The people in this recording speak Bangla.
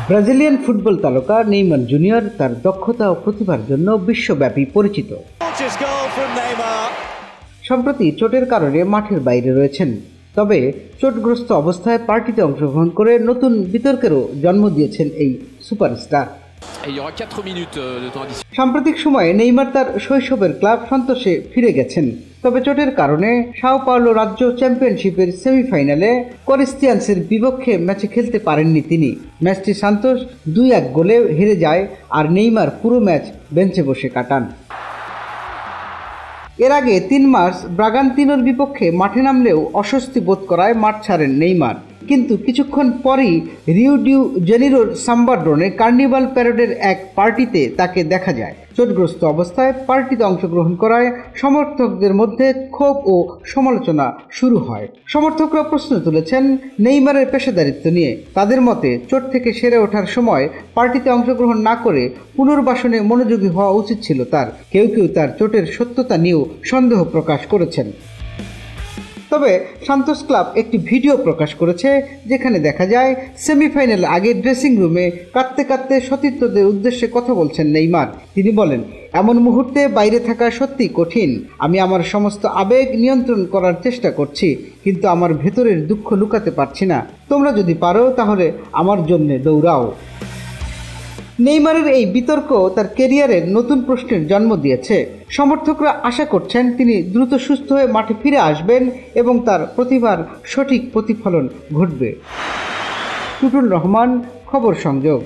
ব্রাজিলিয়ান ফুটবল তারকা নেইমার জুনিয়র তার দক্ষতা ও প্রতিভার জন্য বিশ্বব্যাপী পরিচিত। সম্প্রতি চোটের কারণে মাঠের বাইরে রয়েছেন, তবে চোটগ্রস্ত অবস্থায় পার্টিতে অংশগ্রহণ করে নতুন বিতর্কেরও জন্ম দিয়েছেন এই সুপারস্টার। সাম্প্রতিক সময়ে নেইমার তার শৈশবের ক্লাব সন্তোষে ফিরে গেছেন, তবে চোটের কারণে সাও পাওলো রাজ্য চ্যাম্পিয়নশিপের সেমিফাইনালে করিন্থিয়ান্সের বিপক্ষে ম্যাচে খেলতে পারেননি তিনি। ম্যাচটি সান্তোষ 2-1 গোলে হেরে যায় আর নেইমার পুরো ম্যাচ বেঞ্চে বসে কাটান। এর আগে 3 মার্চ ব্রাগান্তিনোর বিপক্ষে মাঠে নামলেও অস্বস্তি বোধ করায় মাঠ ছাড়েন নেইমার, কিন্তু কিছুক্ষণ পরই রিও ডি জেনিরোর সাম্বাড্রোনে কার্নিভাল প্যারেডের এক পার্টিতে তাকে দেখা যায়। চোটগ্রস্ত অবস্থায় পার্টিতে অংশগ্রহণ করায় সমর্থকদের মধ্যে ক্ষোভ ও সমালোচনা শুরু হয়। সমর্থকরা প্রশ্ন তুলেছেন নেইমারের পেশাদারিত্ব নিয়ে। তাদের মতে চোট থেকে সেরে ওঠার সময় পার্টিতে অংশগ্রহণ না করে পুনর্বাসনে মনোযোগী হওয়া উচিত ছিল তার। কেউ কেউ তার চোটের সত্যতা নিয়েও সন্দেহ প্রকাশ করেছেন। তবে সান্তোস ক্লাব একটি ভিডিও প্রকাশ করেছে, যেখানে দেখা যায় সেমিফাইনাল আগে ড্রেসিং রুমে কাঁদতে কাঁদতে সতীর্থদের উদ্দেশ্যে কথা বলছেন নেইমার। তিনি বলেন, এমন মুহূর্তে বাইরে থাকা সত্যি কঠিন। আমি আমার সমস্ত আবেগ নিয়ন্ত্রণ করার চেষ্টা করছি, কিন্তু আমার ভেতরের দুঃখ লুকাতে পারছি না। তোমরা যদি পারো তাহলে আমার জন্য দৌড়াও। নেইমারের এই বিতর্ক তার ক্যারিয়ারের নতুন প্রশ্নের জন্ম দিয়েছে। সমর্থকরা আশা করছেন তিনি দ্রুত সুস্থ হয়ে মাঠে ফিরে আসবেন এবং তার প্রতিভার সঠিক প্রতিফলন ঘটবে। টুটুল রহমান, খবর সংযোগ।